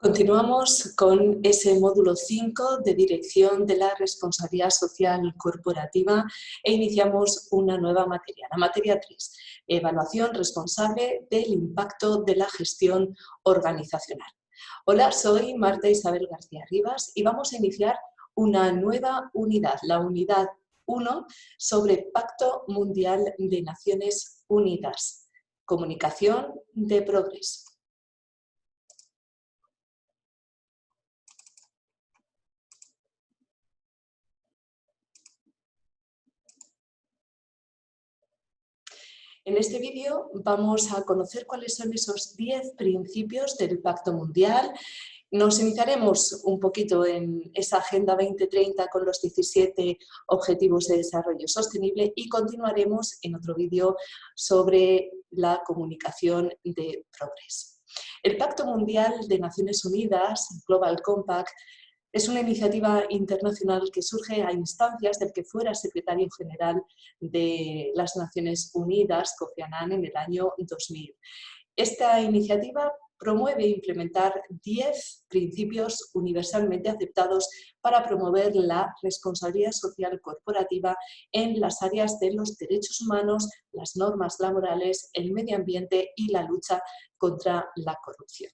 Continuamos con ese módulo 5 de Dirección de la Responsabilidad Social Corporativa e iniciamos una nueva materia, la materia 3, Evaluación responsable del impacto de la gestión organizacional. Hola, soy Marta Isabel García Rivas y vamos a iniciar una nueva unidad, la unidad 1 sobre Pacto Mundial de Naciones Unidas, Comunicación de Progreso. En este vídeo vamos a conocer cuáles son esos 10 principios del Pacto Mundial. Nos iniciaremos un poquito en esa Agenda 2030 con los 17 Objetivos de Desarrollo Sostenible y continuaremos en otro vídeo sobre la comunicación de progreso. El Pacto Mundial de Naciones Unidas, Global Compact, es una iniciativa internacional que surge a instancias del que fuera secretario general de las Naciones Unidas, Kofi Annan, en el año 2000. Esta iniciativa promueve e implementar 10 principios universalmente aceptados para promover la responsabilidad social corporativa en las áreas de los derechos humanos, las normas laborales, el medio ambiente y la lucha contra la corrupción.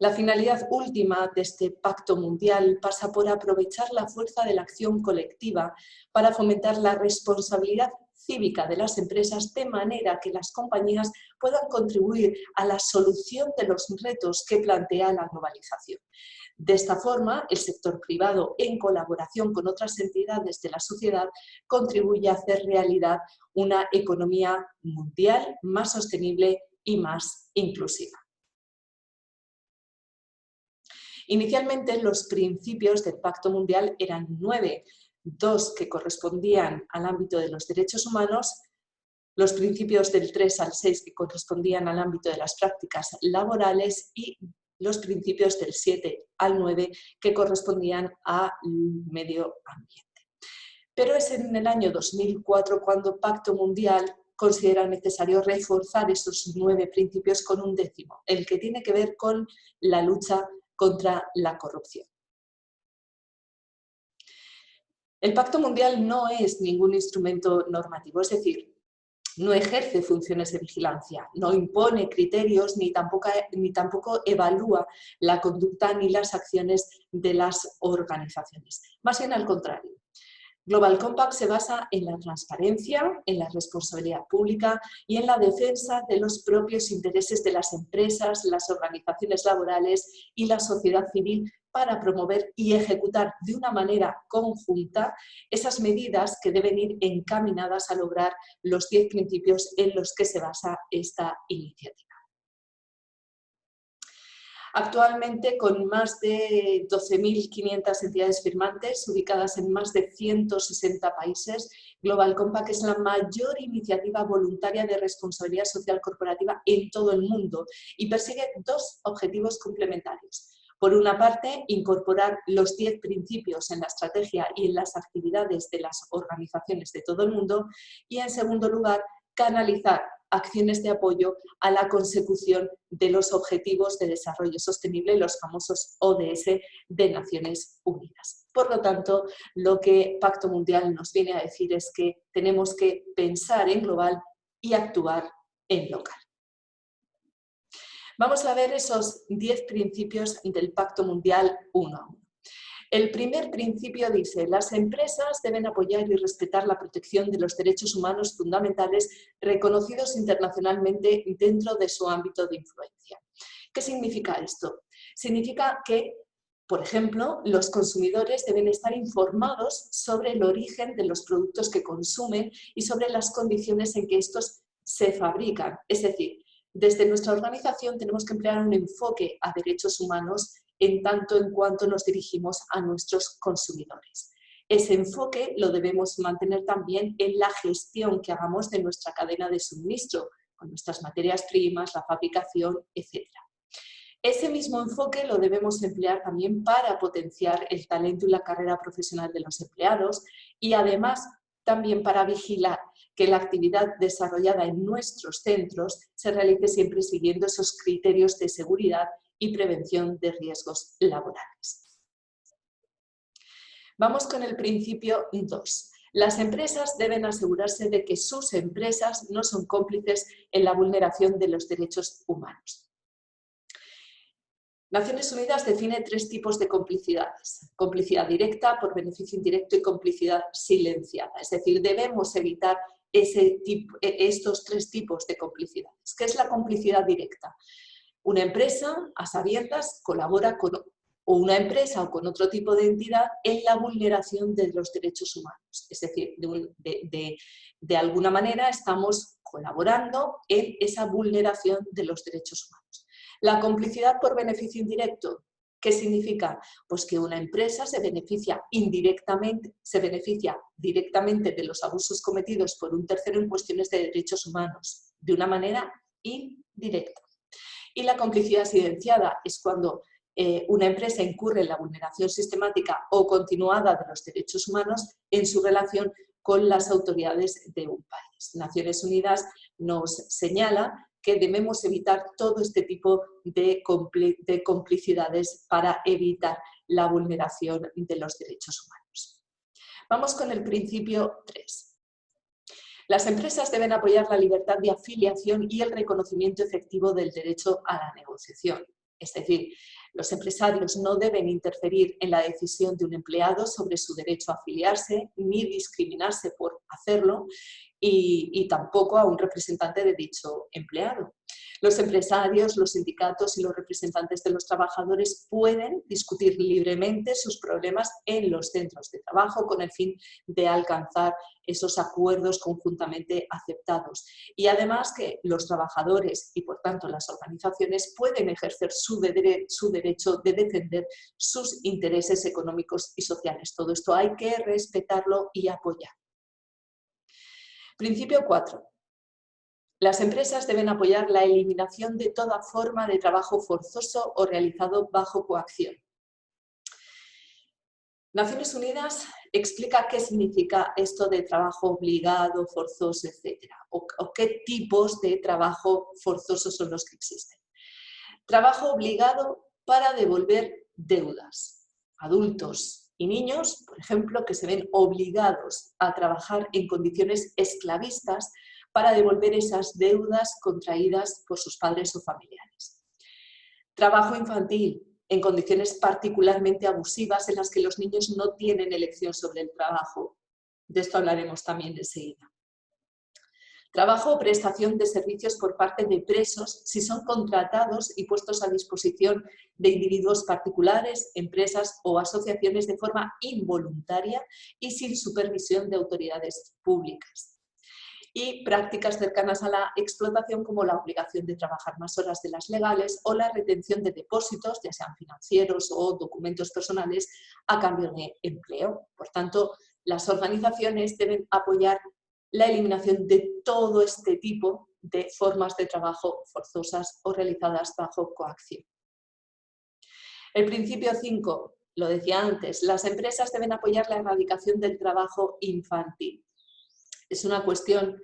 La finalidad última de este pacto mundial pasa por aprovechar la fuerza de la acción colectiva para fomentar la responsabilidad cívica de las empresas de manera que las compañías puedan contribuir a la solución de los retos que plantea la globalización. De esta forma, el sector privado, en colaboración con otras entidades de la sociedad, contribuye a hacer realidad una economía mundial más sostenible y más inclusiva. Inicialmente los principios del Pacto Mundial eran 9, 2 que correspondían al ámbito de los derechos humanos, los principios del 3 al 6 que correspondían al ámbito de las prácticas laborales y los principios del 7 al 9 que correspondían al medio ambiente. Pero es en el año 2004 cuando Pacto Mundial considera necesario reforzar esos 9 principios con un 10º, el que tiene que ver con la lucha contra la corrupción. El Pacto Mundial no es ningún instrumento normativo, es decir, no ejerce funciones de vigilancia, no impone criterios ni tampoco evalúa la conducta ni las acciones de las organizaciones. Más bien al contrario. Global Compact se basa en la transparencia, en la responsabilidad pública y en la defensa de los propios intereses de las empresas, las organizaciones laborales y la sociedad civil para promover y ejecutar de una manera conjunta esas medidas que deben ir encaminadas a lograr los 10 principios en los que se basa esta iniciativa. Actualmente, con más de 12.500 entidades firmantes, ubicadas en más de 160 países, Global Compact es la mayor iniciativa voluntaria de responsabilidad social corporativa en todo el mundo y persigue 2 objetivos complementarios. Por una parte, incorporar los 10 principios en la estrategia y en las actividades de las organizaciones de todo el mundo y, en segundo lugar, canalizar acciones de apoyo a la consecución de los Objetivos de Desarrollo Sostenible, los famosos ODS de Naciones Unidas. Por lo tanto, lo que Pacto Mundial nos viene a decir es que tenemos que pensar en global y actuar en local. Vamos a ver esos 10 principios del Pacto Mundial uno a uno. El primer principio dice: las empresas deben apoyar y respetar la protección de los derechos humanos fundamentales reconocidos internacionalmente dentro de su ámbito de influencia. ¿Qué significa esto? Significa que, por ejemplo, los consumidores deben estar informados sobre el origen de los productos que consumen y sobre las condiciones en que estos se fabrican. Es decir, desde nuestra organización tenemos que emplear un enfoque a derechos humanos en tanto en cuanto nos dirigimos a nuestros consumidores. Ese enfoque lo debemos mantener también en la gestión que hagamos de nuestra cadena de suministro, con nuestras materias primas, la fabricación, etc. Ese mismo enfoque lo debemos emplear también para potenciar el talento y la carrera profesional de los empleados y además también para vigilar que la actividad desarrollada en nuestros centros se realice siempre siguiendo esos criterios de seguridad y prevención de riesgos laborales. Vamos con el principio 2. Las empresas deben asegurarse de que sus empresas no son cómplices en la vulneración de los derechos humanos. Naciones Unidas define 3 tipos de complicidades: complicidad directa, por beneficio indirecto y complicidad silenciada. Es decir, debemos evitar estos 3 tipos de complicidades. ¿Qué es la complicidad directa? Una empresa, a sabiendas, colabora con una empresa o con otro tipo de entidad en la vulneración de los derechos humanos. Es decir, de alguna manera estamos colaborando en esa vulneración de los derechos humanos. La complicidad por beneficio indirecto, ¿qué significa? Pues que una empresa se beneficia directamente de los abusos cometidos por un tercero en cuestiones de derechos humanos, de una manera indirecta. Y la complicidad silenciada es cuando una empresa incurre en la vulneración sistemática o continuada de los derechos humanos en su relación con las autoridades de un país. Naciones Unidas nos señala que debemos evitar todo este tipo de complicidades para evitar la vulneración de los derechos humanos. Vamos con el principio 3. Las empresas deben apoyar la libertad de afiliación y el reconocimiento efectivo del derecho a la negociación. Es decir, los empresarios no deben interferir en la decisión de un empleado sobre su derecho a afiliarse ni discriminarse por hacerlo y tampoco a un representante de dicho empleado. Los empresarios, los sindicatos y los representantes de los trabajadores pueden discutir libremente sus problemas en los centros de trabajo con el fin de alcanzar esos acuerdos conjuntamente aceptados. Y además que los trabajadores y por tanto las organizaciones pueden ejercer su derecho de defender sus intereses económicos y sociales. Todo esto hay que respetarlo y apoyar. Principio 4. Las empresas deben apoyar la eliminación de toda forma de trabajo forzoso o realizado bajo coacción. Naciones Unidas explica qué significa esto de trabajo obligado, forzoso, etc. O qué tipos de trabajo forzoso son los que existen. Trabajo obligado para devolver deudas. Adultos y niños, por ejemplo, que se ven obligados a trabajar en condiciones esclavistas para devolver esas deudas contraídas por sus padres o familiares. Trabajo infantil, en condiciones particularmente abusivas en las que los niños no tienen elección sobre el trabajo. De esto hablaremos también enseguida. Trabajo o prestación de servicios por parte de presos si son contratados y puestos a disposición de individuos particulares, empresas o asociaciones de forma involuntaria y sin supervisión de autoridades públicas. Y prácticas cercanas a la explotación como la obligación de trabajar más horas de las legales o la retención de depósitos, ya sean financieros o documentos personales, a cambio de empleo. Por tanto, las organizaciones deben apoyar la eliminación de todo este tipo de formas de trabajo forzosas o realizadas bajo coacción. El principio 5, lo decía antes, las empresas deben apoyar la erradicación del trabajo infantil. Es una cuestión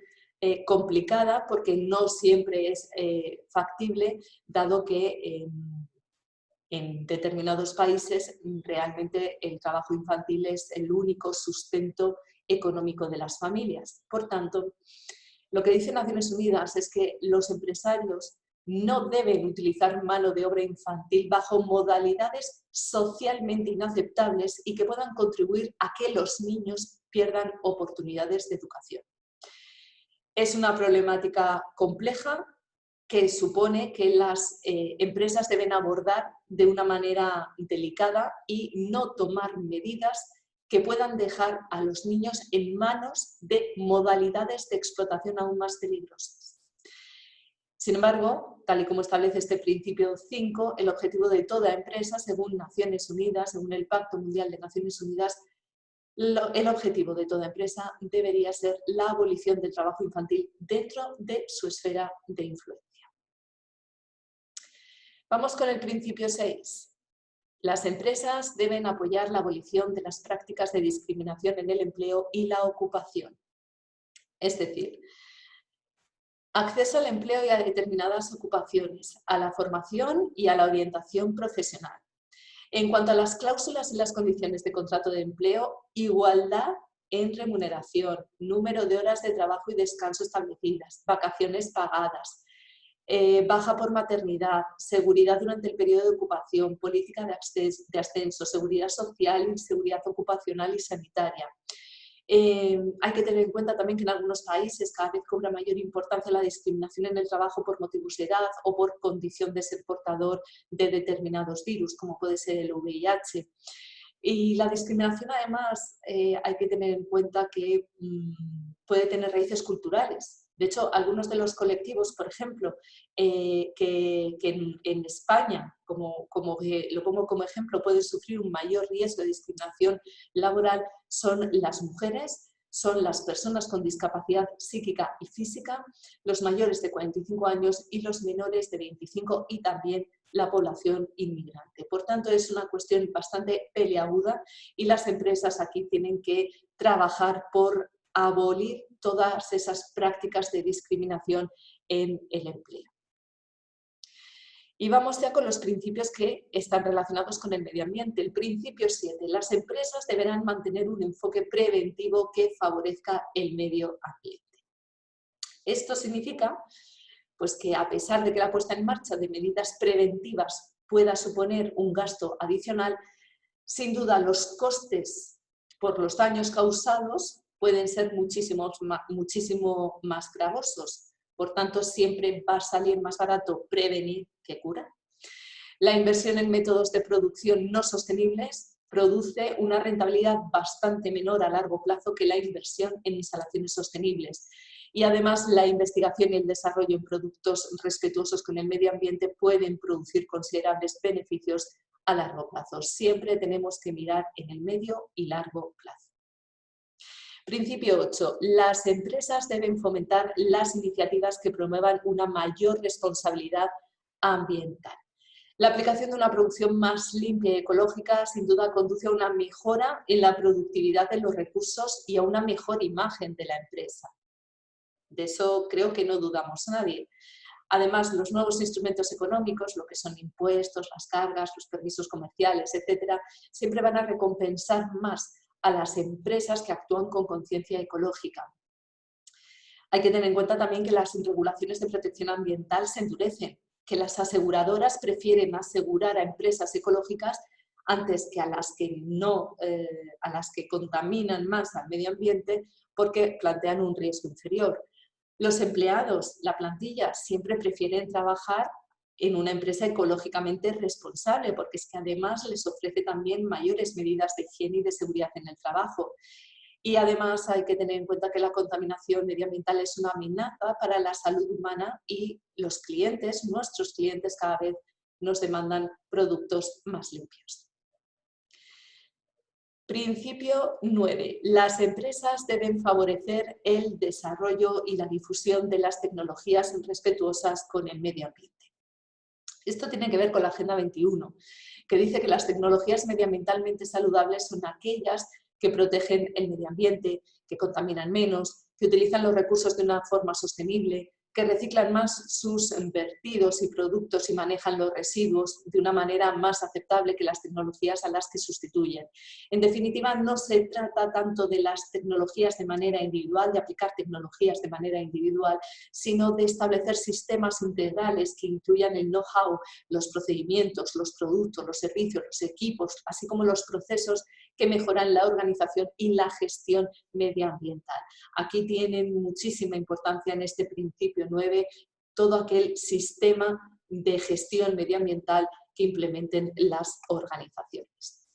complicada porque no siempre es factible, dado que en determinados países realmente el trabajo infantil es el único sustento económico de las familias. Por tanto, lo que dice Naciones Unidas es que los empresarios no deben utilizar mano de obra infantil bajo modalidades socialmente inaceptables y que puedan contribuir a que los niños pierdan oportunidades de educación. Es una problemática compleja que supone que las empresas deben abordar de una manera delicada y no tomar medidas que puedan dejar a los niños en manos de modalidades de explotación aún más peligrosas. Sin embargo, tal y como establece este principio 5, el objetivo de toda empresa, según Naciones Unidas, según el Pacto Mundial de Naciones Unidas, el objetivo de toda empresa debería ser la abolición del trabajo infantil dentro de su esfera de influencia. Vamos con el principio 6. Las empresas deben apoyar la abolición de las prácticas de discriminación en el empleo y la ocupación. Es decir, Acceso al empleo y a determinadas ocupaciones, a la formación y a la orientación profesional. En cuanto a las cláusulas y las condiciones de contrato de empleo, igualdad en remuneración, número de horas de trabajo y descanso establecidas, vacaciones pagadas, baja por maternidad, seguridad durante el periodo de ocupación, política de ascenso, seguridad social y seguridad ocupacional y sanitaria. Hay que tener en cuenta también que en algunos países cada vez cobra mayor importancia la discriminación en el trabajo por motivos de edad o por condición de ser portador de determinados virus, como puede ser el VIH. Y la discriminación, además, hay que tener en cuenta que puede tener raíces culturales. De hecho, algunos de los colectivos, por ejemplo, que en España, lo pongo como ejemplo, pueden sufrir un mayor riesgo de discriminación laboral, son las mujeres, son las personas con discapacidad psíquica y física, los mayores de 45 años y los menores de 25 y también la población inmigrante. Por tanto, es una cuestión bastante peliaguda y las empresas aquí tienen que trabajar por abolir todas esas prácticas de discriminación en el empleo. Y vamos ya con los principios que están relacionados con el medio ambiente. El principio 7. Las empresas deberán mantener un enfoque preventivo que favorezca el medio ambiente. Esto significa pues, que a pesar de que la puesta en marcha de medidas preventivas pueda suponer un gasto adicional, sin duda los costes por los daños causados pueden ser muchísimo más gravosos. Por tanto, siempre va a salir más barato prevenir que curar. La inversión en métodos de producción no sostenibles produce una rentabilidad bastante menor a largo plazo que la inversión en instalaciones sostenibles. Y además, la investigación y el desarrollo en productos respetuosos con el medio ambiente pueden producir considerables beneficios a largo plazo. Siempre tenemos que mirar en el medio y largo plazo. Principio 8. Las empresas deben fomentar las iniciativas que promuevan una mayor responsabilidad ambiental. La aplicación de una producción más limpia y ecológica sin duda conduce a una mejora en la productividad de los recursos y a una mejor imagen de la empresa. De eso creo que no dudamos nadie. Además, los nuevos instrumentos económicos, lo que son impuestos, las cargas, los permisos comerciales, etcétera, siempre van a recompensar más a las empresas que actúan con conciencia ecológica. Hay que tener en cuenta también que las regulaciones de protección ambiental se endurecen, que las aseguradoras prefieren asegurar a empresas ecológicas antes que a las que contaminan más al medio ambiente porque plantean un riesgo inferior. Los empleados, la plantilla, siempre prefieren trabajar en una empresa ecológicamente responsable porque es que además les ofrece también mayores medidas de higiene y de seguridad en el trabajo. Y además hay que tener en cuenta que la contaminación medioambiental es una amenaza para la salud humana y los clientes, nuestros clientes, cada vez nos demandan productos más limpios. Principio 9. Las empresas deben favorecer el desarrollo y la difusión de las tecnologías respetuosas con el medio ambiente. Esto tiene que ver con la Agenda 21, que dice que las tecnologías medioambientalmente saludables son aquellas que protegen el medio ambiente, que contaminan menos, que utilizan los recursos de una forma sostenible, que reciclan más sus vertidos y productos y manejan los residuos de una manera más aceptable que las tecnologías a las que sustituyen. En definitiva, no se trata tanto de las tecnologías de manera individual, de aplicar tecnologías de manera individual, sino de establecer sistemas integrales que incluyan el know-how, los procedimientos, los productos, los servicios, los equipos, así como los procesos que mejoran la organización y la gestión medioambiental. Aquí tienen muchísima importancia en este principio 9 todo aquel sistema de gestión medioambiental que implementen las organizaciones.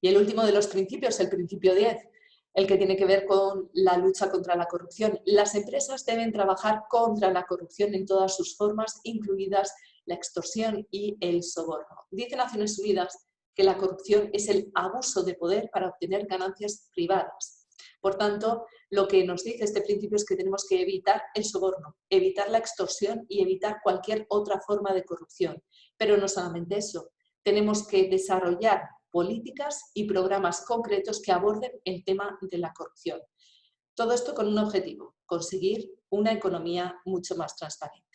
Y el último de los principios, el principio 10, el que tiene que ver con la lucha contra la corrupción. Las empresas deben trabajar contra la corrupción en todas sus formas, incluidas la extorsión y el soborno. Dice Naciones Unidas que la corrupción es el abuso de poder para obtener ganancias privadas. Por tanto, lo que nos dice este principio es que tenemos que evitar el soborno, evitar la extorsión y evitar cualquier otra forma de corrupción. Pero no solamente eso, tenemos que desarrollar políticas y programas concretos que aborden el tema de la corrupción. Todo esto con un objetivo: conseguir una economía mucho más transparente.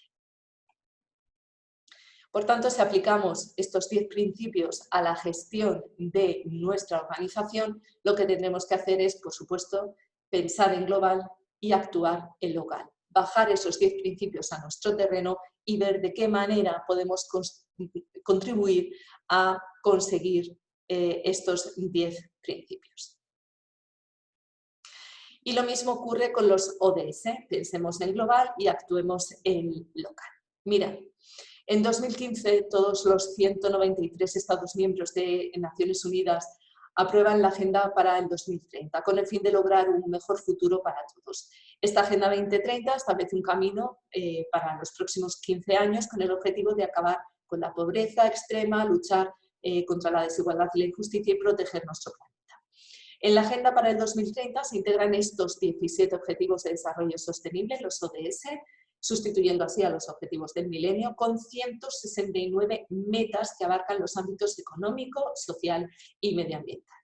Por tanto, si aplicamos estos 10 principios a la gestión de nuestra organización, lo que tendremos que hacer es, por supuesto, pensar en global y actuar en local. Bajar esos 10 principios a nuestro terreno y ver de qué manera podemos contribuir a conseguir estos 10 principios. Y lo mismo ocurre con los ODS. Pensemos en global y actuemos en local. Mira, en 2015 todos los 193 Estados miembros de Naciones Unidas aprueban la Agenda para el 2030 con el fin de lograr un mejor futuro para todos. Esta Agenda 2030 establece un camino para los próximos 15 años con el objetivo de acabar con la pobreza extrema, luchar contra la desigualdad y la injusticia y proteger nuestro planeta. En la Agenda para el 2030 se integran estos 17 Objetivos de Desarrollo Sostenible, los ODS, sustituyendo así a los Objetivos del Milenio, con 169 metas que abarcan los ámbitos económico, social y medioambiental.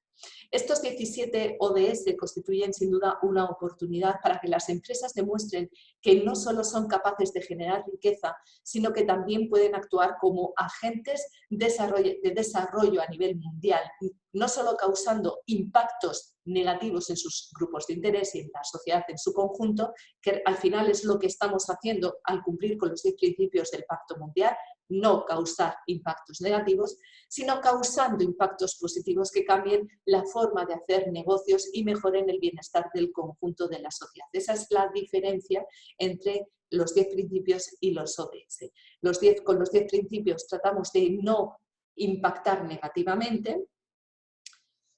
Estos 17 ODS constituyen sin duda una oportunidad para que las empresas demuestren que no solo son capaces de generar riqueza, sino que también pueden actuar como agentes de desarrollo a nivel mundial, no solo causando impactos negativos en sus grupos de interés y en la sociedad en su conjunto, que al final es lo que estamos haciendo al cumplir con los 10 principios del Pacto Mundial, no causar impactos negativos, sino causando impactos positivos que cambien la forma de hacer negocios y mejoren el bienestar del conjunto de la sociedad. Esa es la diferencia entre los 10 principios y los ODS. Con los 10 principios tratamos de no impactar negativamente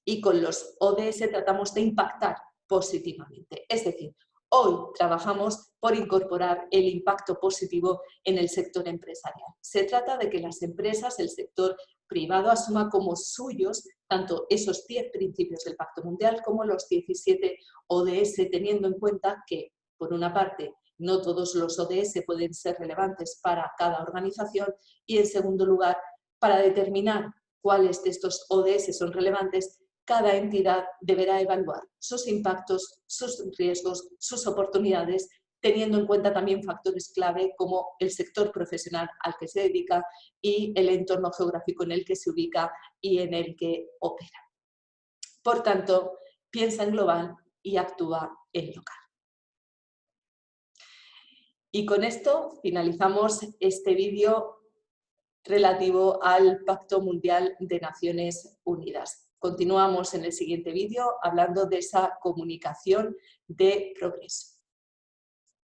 y con los ODS tratamos de impactar positivamente. Es decir, hoy trabajamos por incorporar el impacto positivo en el sector empresarial. Se trata de que las empresas, el sector privado, asuma como suyos tanto esos 10 principios del Pacto Mundial como los 17 ODS, teniendo en cuenta que, por una parte, no todos los ODS pueden ser relevantes para cada organización y, en segundo lugar, para determinar cuáles de estos ODS son relevantes, cada entidad deberá evaluar sus impactos, sus riesgos, sus oportunidades, teniendo en cuenta también factores clave como el sector profesional al que se dedica y el entorno geográfico en el que se ubica y en el que opera. Por tanto, piensa en global y actúa en local. Y con esto finalizamos este vídeo relativo al Pacto Mundial de Naciones Unidas. Continuamos en el siguiente vídeo hablando de esa comunicación de progreso.